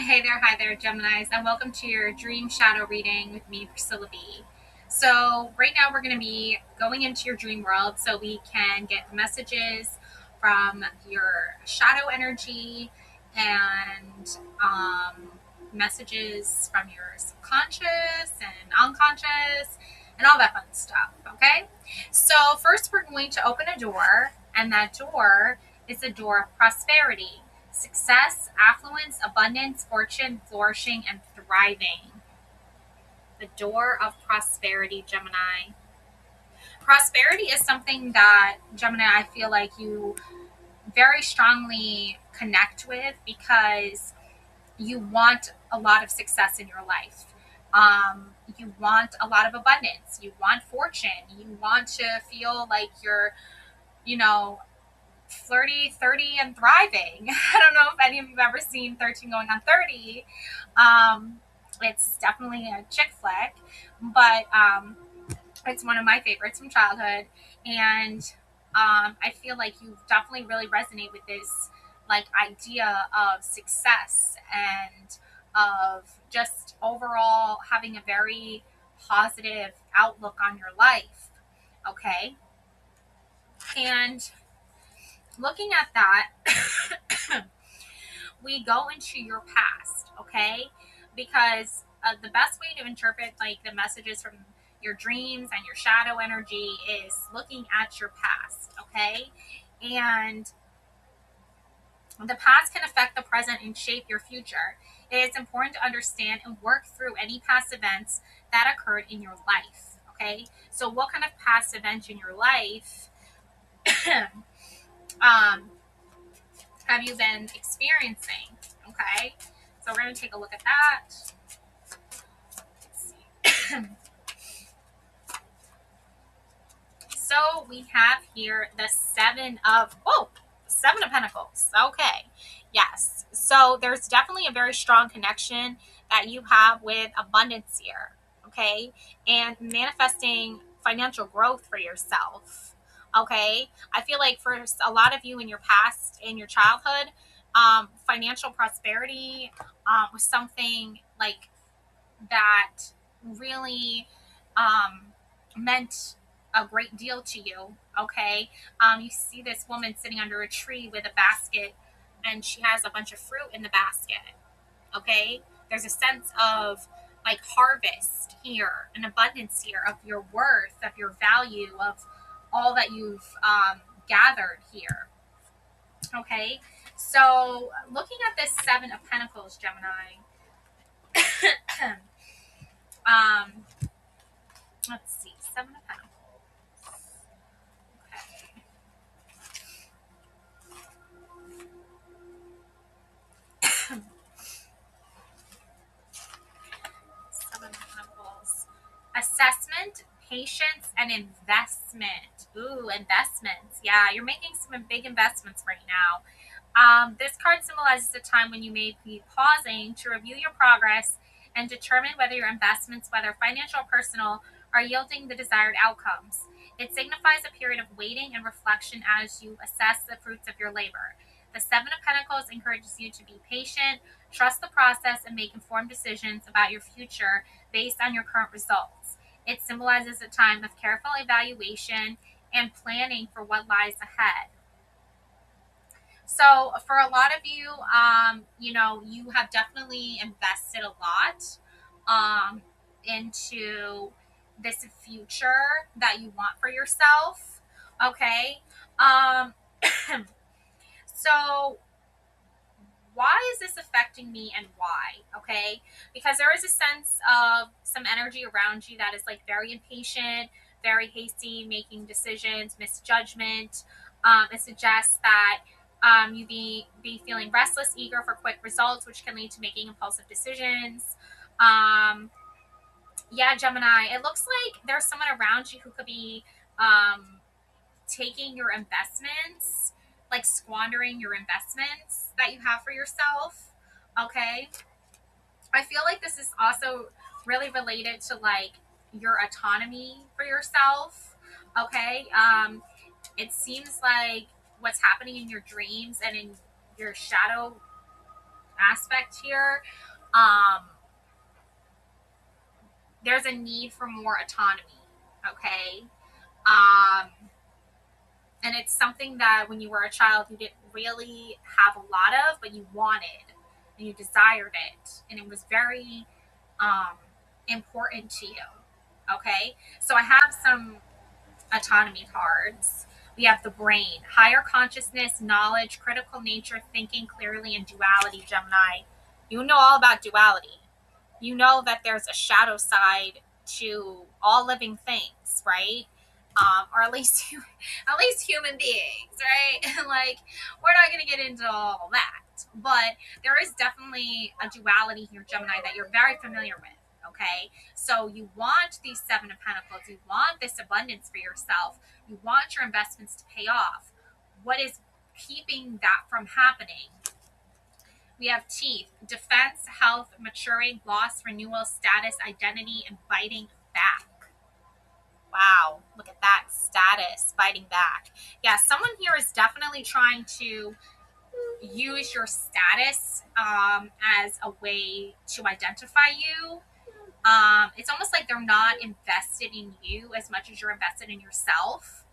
Hi there, Geminis, and welcome to your dream shadow reading with me, Priscilla B. So, right now we're going to be going into your dream world so we can get messages from your shadow energy and messages from your subconscious and unconscious and all that fun stuff, okay? So, first we're going to open a door, and that door is a door of prosperity, success, affluence, abundance, fortune, flourishing, and thriving. The door of prosperity, Gemini. Prosperity is something that, Gemini, I feel like you very strongly connect with because you want a lot of success in your life. You want a lot of abundance. You want fortune. You want to feel like you're, you know, flirty, 30, and thriving. I don't know if any of you have ever seen 13 Going on 30. It's definitely a chick flick, but it's one of my favorites from childhood. And I feel like you definitely really resonate with this like idea of success and of just overall having a very positive outlook on your life. Okay. And looking at that, we go into your past, okay? Because the best way to interpret like the messages from your dreams and your shadow energy is looking at your past, okay? And the past can affect the present and shape your future. It is important to understand and work through any past events that occurred in your life, okay? So, what kind of past event in your life um, have you been experiencing? Okay, so we're going to take a look at that. Let's see. So we have here the Seven of Pentacles. Okay, yes. So there's definitely a very strong connection that you have with abundance here. Okay, and manifesting financial growth for yourself. Okay, I feel like for a lot of you in your past, in your childhood, financial prosperity was something like that really meant a great deal to you. Okay, you see this woman sitting under a tree with a basket, and she has a bunch of fruit in the basket. Okay, there's a sense of like harvest here, an abundance here of your worth, of your value, of all that you've gathered here. Okay, so looking at this Seven of Pentacles, Gemini. um, let's see, Seven of Pentacles. Okay. Seven of Pentacles. Assessment, patience, and investment. Ooh, investments. Yeah, you're making some big investments right now. This card symbolizes a time when you may be pausing to review your progress and determine whether your investments, whether financial or personal, are yielding the desired outcomes. It signifies a period of waiting and reflection as you assess the fruits of your labor. The Seven of Pentacles encourages you to be patient, trust the process, and make informed decisions about your future based on your current results. It symbolizes a time of careful evaluation and planning for what lies ahead. So for a lot of you, you have definitely invested a lot into this future that you want for yourself. Okay. Um, so why is this affecting me and why? Okay. Because there is a sense of some energy around you that is like very impatient, very hasty, making decisions, misjudgment. It suggests that you be feeling restless, eager for quick results, which can lead to making impulsive decisions. Yeah, Gemini, it looks like there's someone around you who could be taking your investments, like squandering your investments that you have for yourself. Okay. I feel like this is also really related to like your autonomy for yourself. Okay. It seems like what's happening in your dreams and in your shadow aspect here. There's a need for more autonomy, okay? And it's something that when you were a child, you didn't really have a lot of, but you wanted and you desired it. And it was very um, important to you, okay? So I have some autonomy cards. We have the brain, higher consciousness, knowledge, critical nature, thinking clearly, and duality, Gemini. You know all about duality. You know that there's a shadow side to all living things, right? Or at least human beings, right? Like, we're not going to get into all that, but there is definitely a duality here, Gemini, that you're very familiar with. Okay, so you want these Seven of Pentacles, you want this abundance for yourself, you want your investments to pay off. What is keeping that from happening? We have teeth, defense, health, maturing, loss, renewal, status, identity, and biting back. Wow, look at that, status, biting back. Yeah, someone here is definitely trying to use your status as a way to identify you. It's almost like they're not invested in you as much as you're invested in yourself.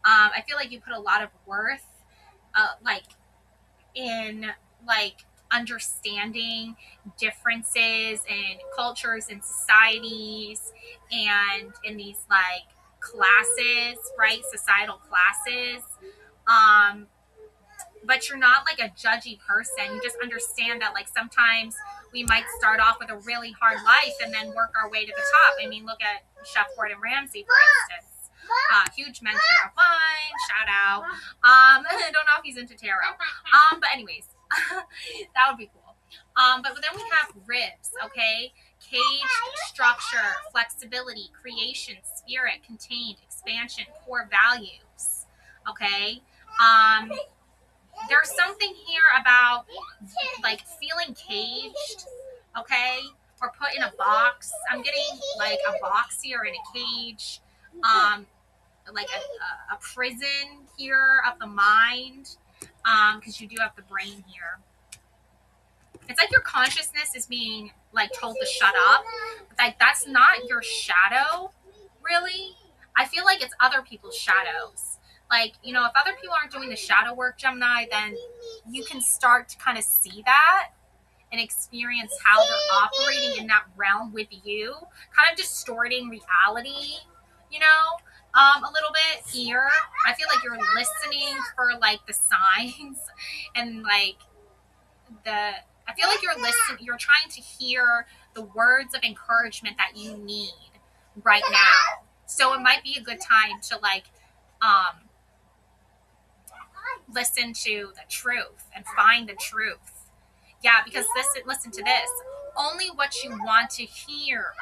I feel like you put a lot of worth, like in like understanding differences in cultures and societies, and in these like classes, right? Societal classes. But you're not like a judgy person. You just understand that like sometimes we might start off with a really hard life and then work our way to the top. I mean, look at Chef Gordon Ramsay, for instance. Huge mentor of mine. Shout out. I don't know if he's into tarot. But anyways, that would be cool. But then we have ribs, okay? Cage, structure, flexibility, creation, spirit, contained, expansion, core values, okay? There's something here about like feeling caged, okay? Or put in a box. I'm getting like a box here in a cage. Like a prison here of the mind, because you do have the brain here. It's like your consciousness is being like told to shut up. Like that's not your shadow, really. I feel like it's other people's shadows. Like, you know, if other people aren't doing the shadow work, Gemini, then you can start to kind of see that and experience how they're operating in that realm with you, kind of distorting reality, you know, a little bit here. I feel like you're listening for like the signs and like I feel like you're trying to hear the words of encouragement that you need right now. So it might be a good time to like listen to the truth and find the truth. Yeah, because listen to this. Only what you want to hear.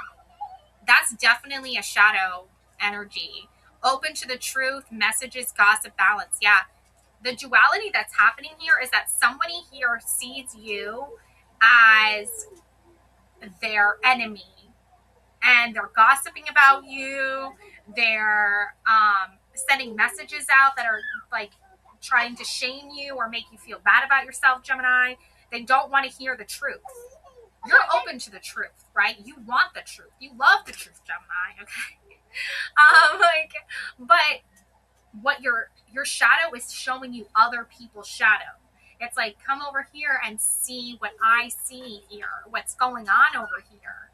That's definitely a shadow energy. Open to the truth, messages, gossip, balance. Yeah. The duality that's happening here is that somebody here sees you as their enemy and they're gossiping about you. They're sending messages out that are like trying to shame you or make you feel bad about yourself, Gemini. They don't want to hear the truth. You're open to the truth, right? You want the truth. You love the truth, Gemini, okay? But what your shadow is showing you other people's shadow. It's like, come over here and see what I see here, what's going on over here,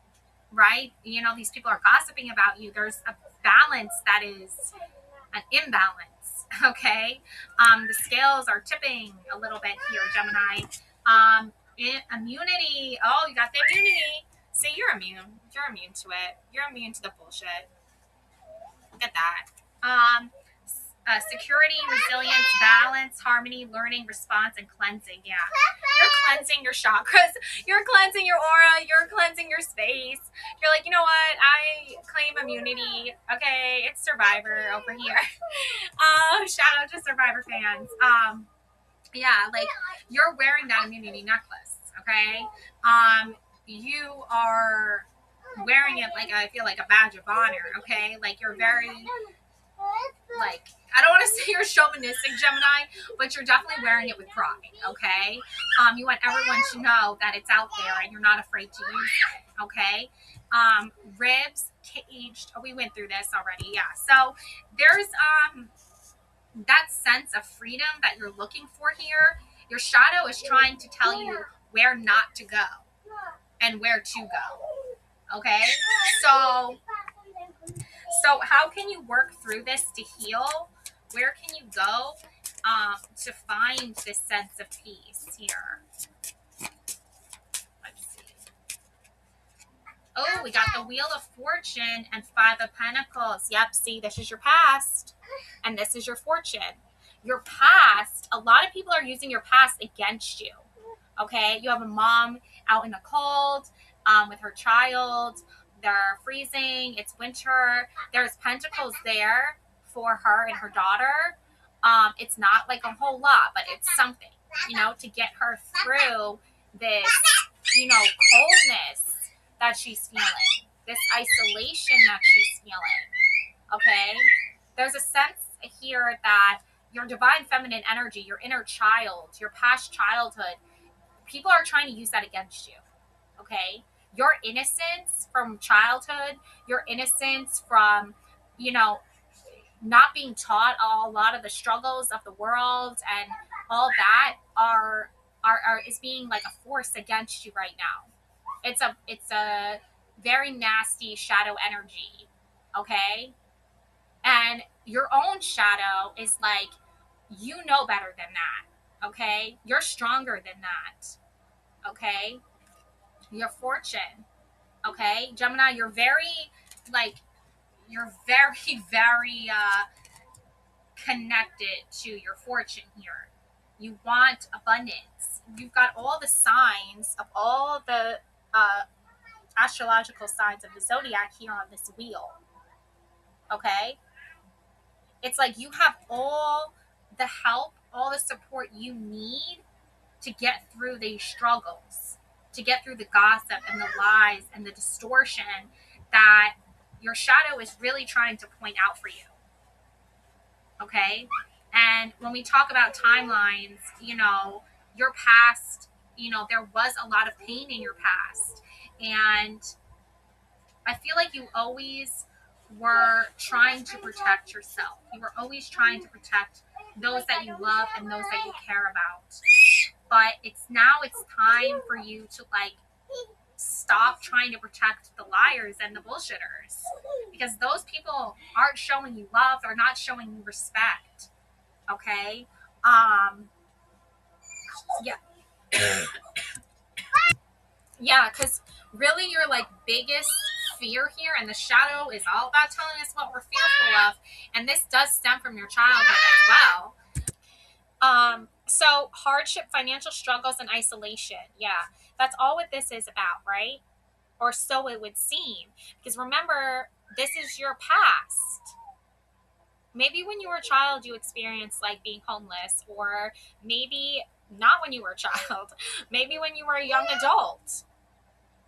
right? You know, these people are gossiping about you. There's a balance that is an imbalance, okay? The scales are tipping a little bit here, Gemini. Immunity. Oh, you got the immunity. See, you're immune. You're immune to it. You're immune to the bullshit. Look at that. Security, resilience, balance, harmony, learning, response, and cleansing. Yeah. You're cleansing your chakras. You're cleansing your aura. You're cleansing your space. You're like, you know what? I claim immunity. Okay, it's Survivor over here. Shout out to Survivor fans. Yeah, like you're wearing that immunity necklace. Okay. You are wearing it like I feel like a badge of honor. Okay, like you're very like I don't want to say you're chauvinistic, Gemini, but you're definitely wearing it with pride, okay? You want everyone to know that it's out there and you're not afraid to use it, okay? Ribs, caged. Oh, we went through this already, yeah. So there's that sense of freedom that you're looking for here. Your shadow is trying to tell you where not to go and where to go, okay? So how can you work through this to heal? Where can you go to find this sense of peace here? Let's see. Oh, we got the Wheel of Fortune and Five of Pentacles. Yep, see, this is your past and this is your fortune. Your past, a lot of people are using your past against you, okay? You have a mom out in the cold with her child. They're freezing. It's winter. There's pentacles there for her and her daughter. It's not like a whole lot, but it's something, you know, to get her through this, you know, coldness that she's feeling, this isolation that she's feeling, okay? There's a sense here that your divine feminine energy, your inner child, your past childhood, people are trying to use that against you, okay? Your innocence from childhood, your innocence from, you know, not being taught a lot of the struggles of the world and all that is being like a force against you right now. It's a very nasty shadow energy, okay? And your own shadow is like, you know better than that, okay? You're stronger than that, okay? Your fortune, okay? Gemini, you're very, very connected to your fortune here. You want abundance. You've got all the signs of all the astrological signs of the zodiac here on this wheel, okay? It's like you have all the help, all the support you need to get through these struggles, to get through the gossip and the lies and the distortion that your shadow is really trying to point out for you, okay? And when we talk about timelines, you know, your past, you know, there was a lot of pain in your past. And I feel like you always were trying to protect yourself. You were always trying to protect those that you love and those that you care about. But it's time for you to like stop trying to protect the liars and the bullshitters, because those people aren't showing you love. They're not showing you respect. Okay. Yeah. Yeah, because really your like biggest fear here, and the shadow is all about telling us what we're fearful of, and this does stem from your childhood as well. So hardship, financial struggles, and isolation. Yeah, that's all what this is about, right? Or so it would seem. Because remember, this is your past. Maybe when you were a child, you experienced like being homeless, or maybe not when you were a child. Maybe when you were a young adult,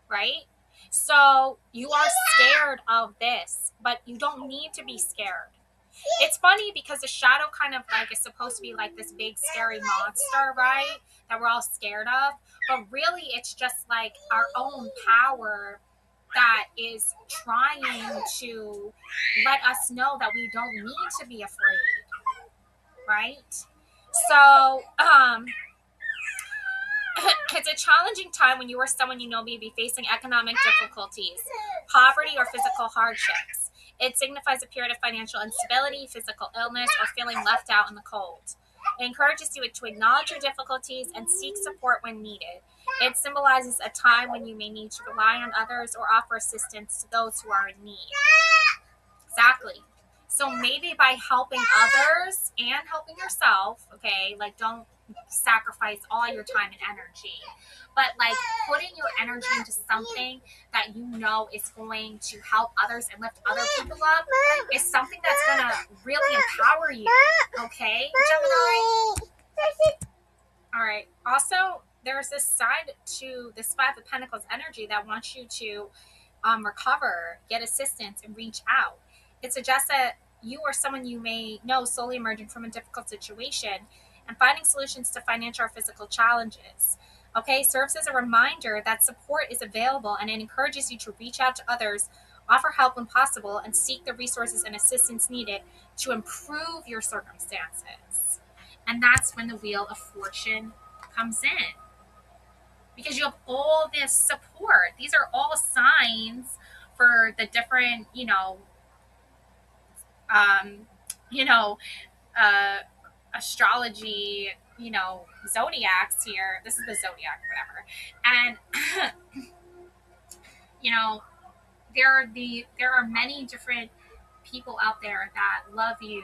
right? So you are scared of this, but you don't need to be scared. It's funny because the shadow kind of like is supposed to be like this big scary monster, right? That we're all scared of. But really it's just like our own power that is trying to let us know that we don't need to be afraid, right? So, it's a challenging time when you or someone you know may be facing economic difficulties, poverty, or physical hardships. It signifies a period of financial instability, physical illness, or feeling left out in the cold. It encourages you to acknowledge your difficulties and seek support when needed. It symbolizes a time when you may need to rely on others or offer assistance to those who are in need. Exactly. So maybe by helping others and helping yourself, okay, like don't sacrifice all your time and energy, but like putting your energy into something that you know is going to help others and lift other people up is something that's going to really empower you, okay, Gemini? All right. Also, there's this side to this Five of Pentacles energy that wants you to recover, get assistance, and reach out. It suggests that you or someone you may know slowly emerging from a difficult situation and finding solutions to financial or physical challenges. Okay, serves as a reminder that support is available, and it encourages you to reach out to others, offer help when possible, and seek the resources and assistance needed to improve your circumstances. And that's when the Wheel of Fortune comes in, because you have all this support. These are all signs for the different, um, you know, uh, astrology, zodiacs here. This is the zodiac, whatever. And you know, there are many different people out there that love you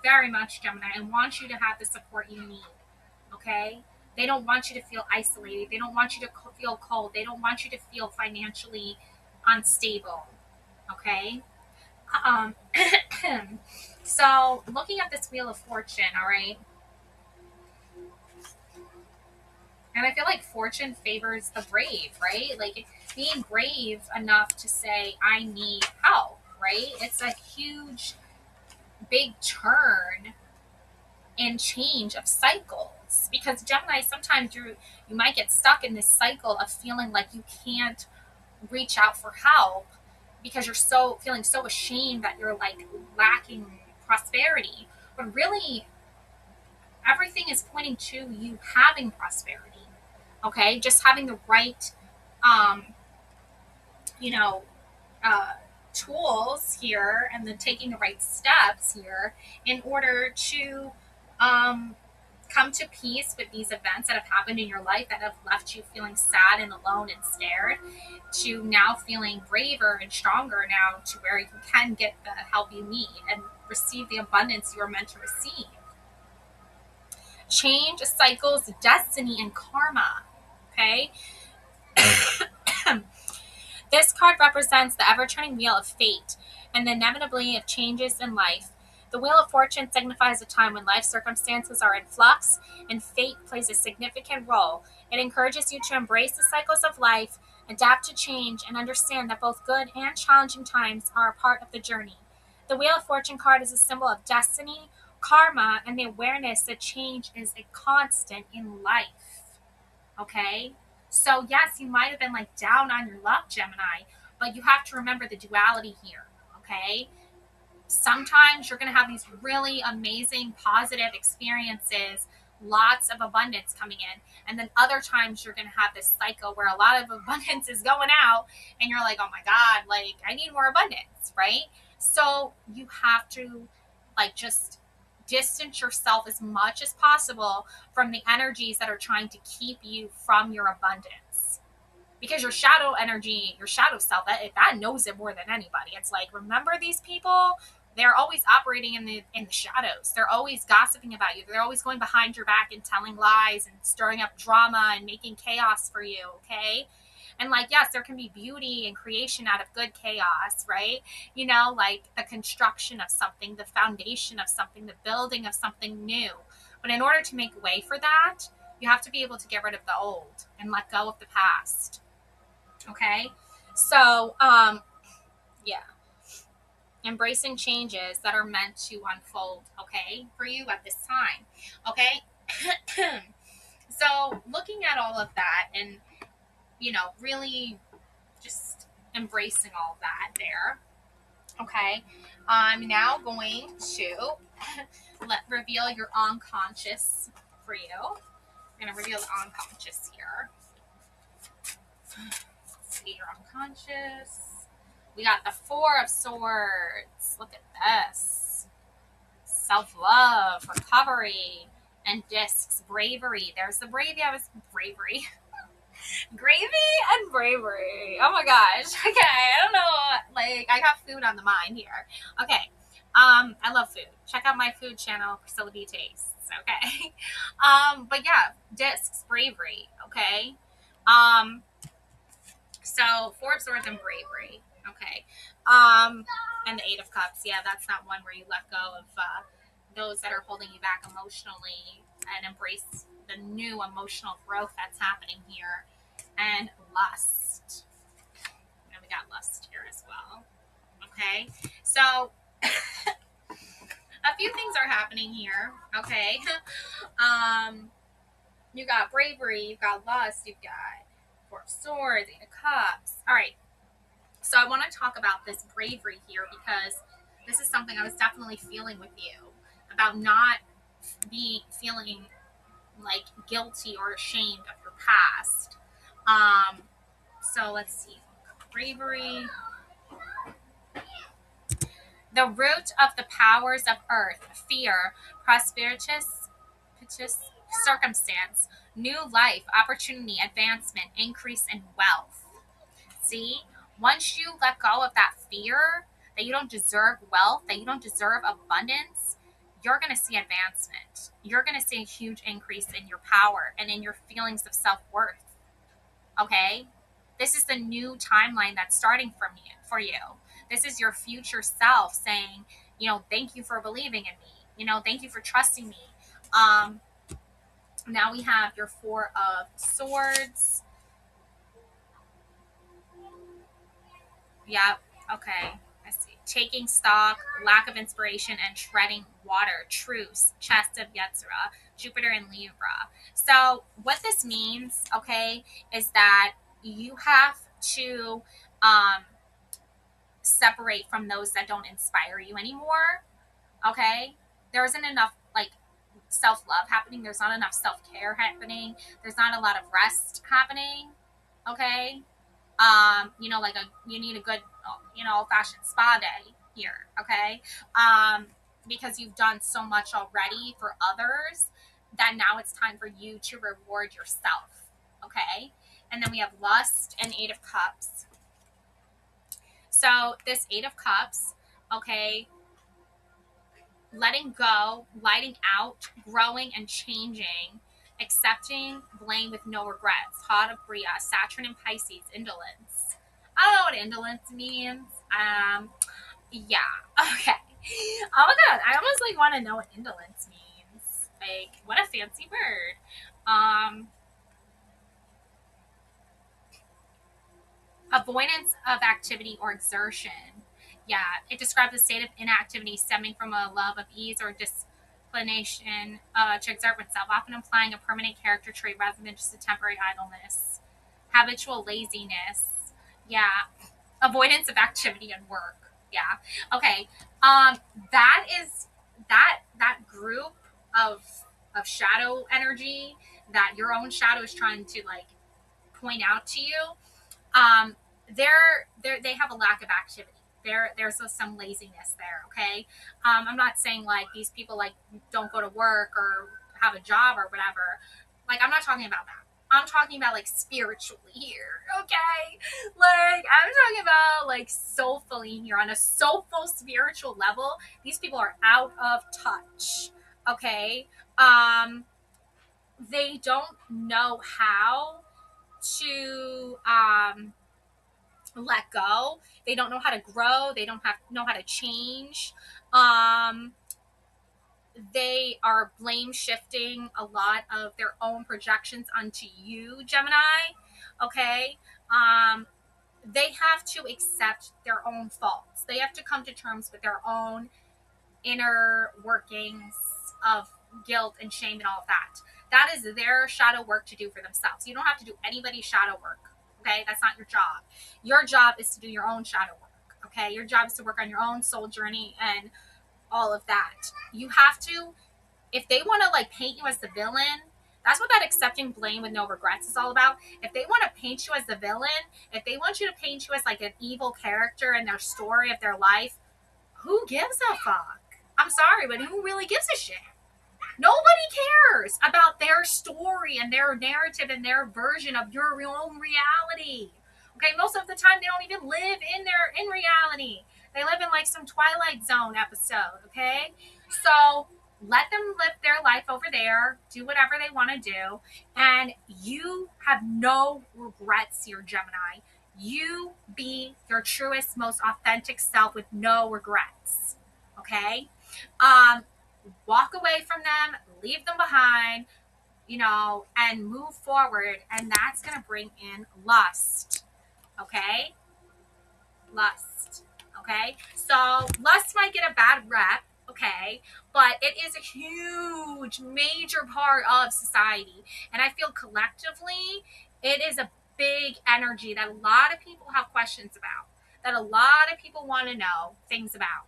very much, Gemini, and want you to have the support you need. Okay? They don't want you to feel isolated. They don't want you to feel cold. They don't want you to feel financially unstable. Okay? Um, so, looking at this Wheel of Fortune, all right, and I feel like fortune favors the brave, right? Like being brave enough to say, I need help, right? It's a huge, big turn and change of cycles, because Gemini, sometimes you might get stuck in this cycle of feeling like you can't reach out for help because you're feeling so ashamed that you're like lacking prosperity. But really, everything is pointing to you having prosperity. Okay, just having the right um you know uh tools here, and then taking the right steps here in order to um come to peace with these events that have happened in your life that have left you feeling sad and alone and scared, to now feeling braver and stronger now, to where you can get the help you need and receive the abundance you are meant to receive. Change cycles, destiny, and karma. Okay. This card represents the ever-turning wheel of fate and the inevitability of changes in life. The Wheel of Fortune signifies a time when life circumstances are in flux and fate plays a significant role. It encourages you to embrace the cycles of life, adapt to change, and understand that both good and challenging times are a part of the journey. The Wheel of Fortune card is a symbol of destiny, karma, and the awareness that change is a constant in life. Okay? So, yes, you might have been like down on your luck, Gemini, but you have to remember the duality here. Okay? Sometimes you're going to have these really amazing, positive experiences, lots of abundance coming in. And then other times you're going to have this cycle where a lot of abundance is going out, and you're like, oh my God, like, I need more abundance, right? So, you have to, like, just distance yourself as much as possible from the energies that are trying to keep you from your abundance, because your shadow energy, your shadow self, that knows it more than anybody. It's like, remember, these people, they're always operating in the shadows. They're always gossiping about you. They're always going behind your back and telling lies and stirring up drama and making chaos for you. Okay. And like, yes, there can be beauty and creation out of good chaos, right? Like the construction of something, the foundation of something, the building of something new. But in order to make way for that, you have to be able to get rid of the old and let go of the past. Okay? So, yeah. Embracing changes that are meant to unfold, okay, for you at this time. Okay? So, looking at all of that and, really just embracing all of that there. Okay, I'm now going to reveal your unconscious for you. I'm going to reveal the unconscious here. Let's see your unconscious. We got the Four of Swords. Look at this. Self-love, recovery, and discs, bravery. There's the bravery. Bravery. Gravy and bravery. Oh my gosh. Okay, I don't know. Like, I got food on the mind here. Okay. I love food. Check out my food channel, Priscilla B Tastes. Okay. But yeah, discs, bravery. Okay. So Four of Swords and bravery. Okay. And the Eight of Cups. Yeah, that's that one where you let go of those that are holding you back emotionally and embrace the new emotional growth that's happening here. And lust. And we got lust here as well. Okay. So few things are happening here. Okay. You got bravery, you've got lust, you've got Four of Swords, Eight of Cups. All right. So I want to talk about this bravery here because this is something I was definitely feeling with you about not feeling like guilty or ashamed of your past. So let's see. Bravery. The root of the powers of earth, fear, prosperous circumstance, new life, opportunity, advancement, increase in wealth. See, once you let go of that fear that you don't deserve wealth, that you don't deserve abundance, you're going to see advancement. You're going to see a huge increase in your power and in your feelings of self-worth. Okay? This is the new timeline that's starting for you. This is your future self saying, thank you for believing in me. Thank you for trusting me. Now we have your Four of Swords. Yep. Okay. Let's see. Taking stock, lack of inspiration, and treading water. Truce, chest of Yetzirah, Jupiter and Libra. So what this means, okay, is that you have to separate from those that don't inspire you anymore. Okay? There isn't enough self-love happening. There's not enough self-care happening. There's not a lot of rest happening. Okay? You need a good, old-fashioned spa day here, okay? Because you've done so much already for others that now it's time for you to reward yourself, okay? And then we have lust and Eight of Cups. So this Eight of Cups, okay, letting go, lighting out, growing and changing, accepting blame with no regrets. Heart of Bria, Saturn and Pisces, indolence. I don't know what indolence means. Yeah, okay. Oh my god, I almost want to know what indolence means. What a fancy word. Avoidance of activity or exertion. Yeah, it describes a state of inactivity stemming from a love of ease or disinclination to exert oneself, often implying a permanent character trait rather than just a temporary idleness. Habitual laziness. Yeah. Avoidance of activity and work. Yeah. Okay. That is that group of shadow energy that your own shadow is trying to point out to you. They have a lack of activity. There's some laziness there. Okay. I'm not saying these people don't go to work or have a job or whatever. I'm not talking about that. I'm talking about spiritually here. Okay. I'm talking about soulfully here on a soulful spiritual level. These people are out of touch. Okay. They don't know how to let go. They don't know how to grow. They don't know how to change. They are blame shifting a lot of their own projections onto you, Gemini. Okay. They have to accept their own faults. They have to come to terms with their own inner workings of guilt and shame and all of that. That is their shadow work to do for themselves. You don't have to do anybody's shadow work. Okay, that's not your job. Your job is to do your own shadow work. Okay, your job is to work on your own soul journey and all of that. You have to, if they want to paint you as the villain, that's what that accepting blame with no regrets is all about. If they want to paint you as the villain, if they want you to paint you as an evil character in their story of their life, who gives a fuck? I'm sorry, but who really gives a shit? Nobody cares about their story and their narrative and their version of your own reality. Okay, most of the time they don't even live in reality. They live in some Twilight Zone episode, okay? So let them live their life over there, do whatever they want to do, and you have no regrets here, Gemini. You be your truest, most authentic self with no regrets, okay? Walk away from them, leave them behind, and move forward. And that's going to bring in lust. Okay? Lust. Okay? So lust might get a bad rep. okay? But it is a huge, major part of society. And I feel collectively, it is a big energy that a lot of people have questions about, that a lot of people want to know things about,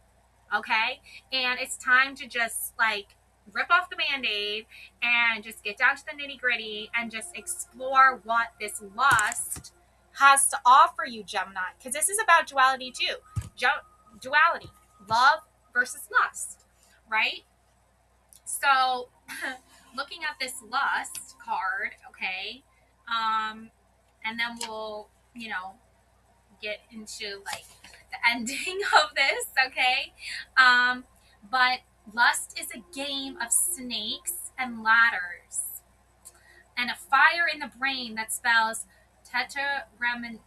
okay? And it's time to just like rip off the band-aid and just get down to the nitty-gritty and just explore what this lust has to offer you, Gemini, because this is about duality too. Duality, love versus lust, right? So looking at this lust card, okay, and then we'll, get into like the ending of this, okay? But lust is a game of snakes and ladders and a fire in the brain that spells tetragrammaton,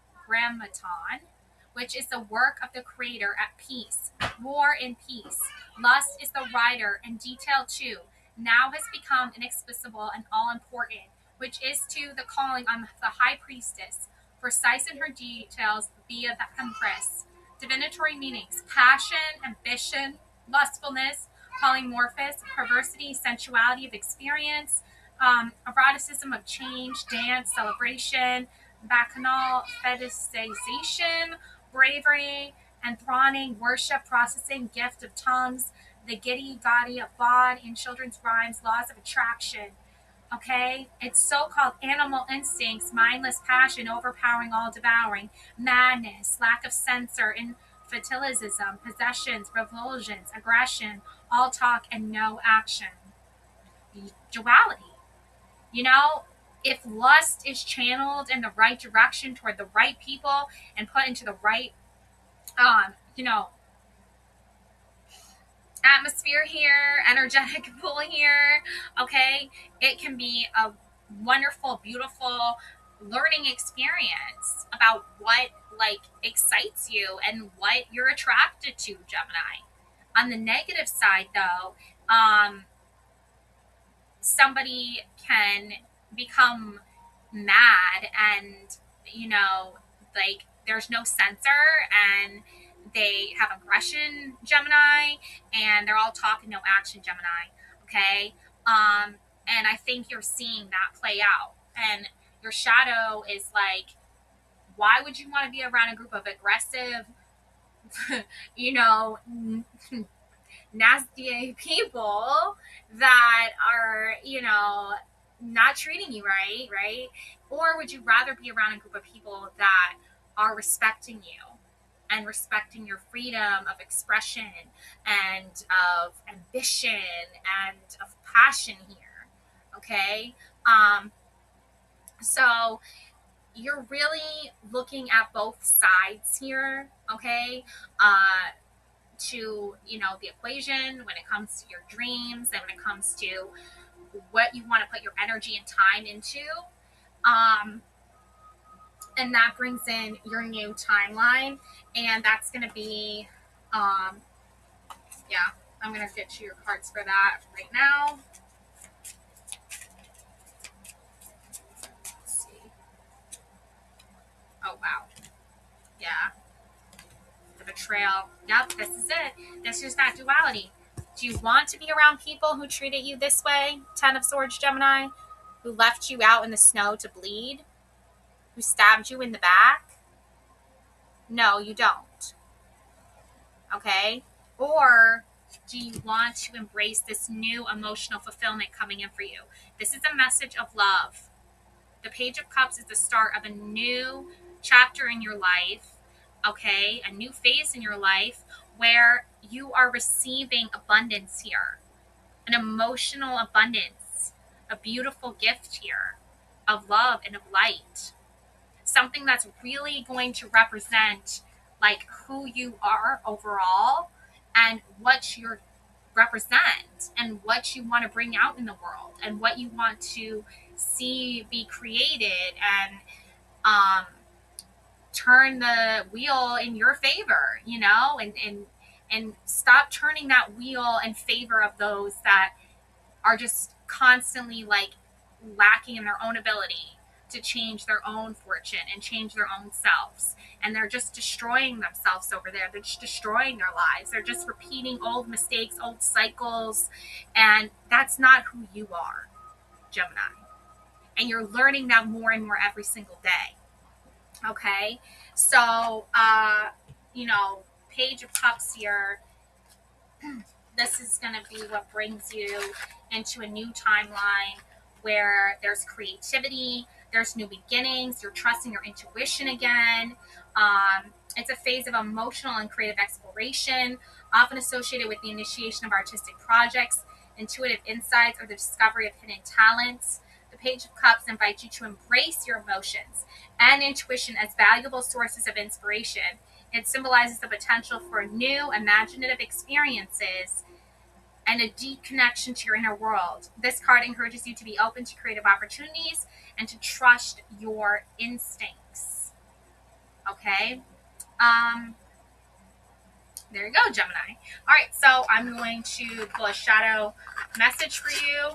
which is the work of the creator at peace, war in peace. Lust is the writer, and detail too now has become inexplicable and all important, which is to the calling on the high priestess, precise in her details via the empress. Divinatory meanings: passion, ambition, lustfulness, polymorphous, perversity, sensuality of experience, eroticism of change, dance, celebration, bacchanal fetishization, bravery, enthroning, worship, processing, gift of tongues, the giddy, gaudy of God in children's rhymes, laws of attraction. Okay, it's so-called animal instincts, mindless passion, overpowering, all devouring, madness, lack of censor, infantilism, possessions, revulsions, aggression, all talk and no action. Duality. You know, if lust is channeled in the right direction toward the right people and put into the right, you know, atmosphere here, energetic pool here, okay, it can be a wonderful, beautiful learning experience about what like excites you and what you're attracted to, Gemini. On the negative side though, somebody can become mad and, like there's no censor and they have aggression, Gemini, and they're all talk and no action, Gemini. Okay. And I think you're seeing that play out. And your shadow is like, why would you want to be around a group of aggressive, you know, nasty people that are, not treating you right, right? Or would you rather be around a group of people that are respecting you and respecting your freedom of expression and of ambition and of passion here? Okay. So you're really looking at both sides here, okay? To the equation when it comes to your dreams and when it comes to what you want to put your energy and time into, and that brings in your new timeline, and that's going to be yeah, I'm going to get you your cards for that right now. Let's see. Oh wow, yeah, the betrayal. Yep, this is it. This is that duality. Do you want to be around people who treated you this way? Ten of Swords, Gemini, who left you out in the snow to bleed, who stabbed you in the back? No, you don't. Okay? Or do you want to embrace this new emotional fulfillment coming in for you? This is a message of love. The Page of Cups is the start of a new chapter in your life, okay? A new phase in your life where you are receiving abundance here, an emotional abundance, a beautiful gift here of love and of light. Something that's really going to represent like who you are overall and what you represent and what you want to bring out in the world and what you want to see be created and turn the wheel in your favor, and stop turning that wheel in favor of those that are just constantly like lacking in their own ability to change their own fortune and change their own selves. And they're just destroying themselves over there. They're just destroying their lives. They're just repeating old mistakes, old cycles. And that's not who you are, Gemini. And you're learning that more and more every single day. Okay? So, Page of Cups here. This is going to be what brings you into a new timeline where there's creativity, there's new beginnings, you're trusting your intuition again. It's a phase of emotional and creative exploration, often associated with the initiation of artistic projects, intuitive insights, or the discovery of hidden talents. The Page of Cups invites you to embrace your emotions and intuition as valuable sources of inspiration. It symbolizes the potential for new, imaginative experiences and a deep connection to your inner world. This card encourages you to be open to creative opportunities and to trust your instincts. Okay? There you go, Gemini. All right, so I'm going to pull a shadow message for you.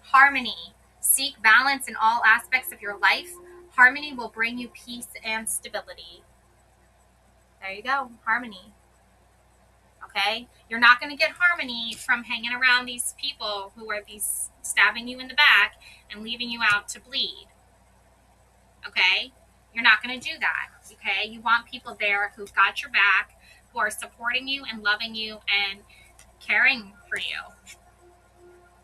Harmony. Seek balance in all aspects of your life. Harmony will bring you peace and stability. There you go, harmony. Okay? You're not going to get harmony from hanging around these people who are stabbing you in the back and leaving you out to bleed. Okay? You're not going to do that. Okay? You want people there who've got your back, who are supporting you and loving you and caring for you.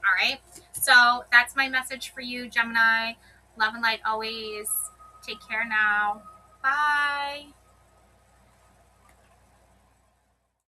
All right? So that's my message for you, Gemini. Love and light always. Take care now. Bye.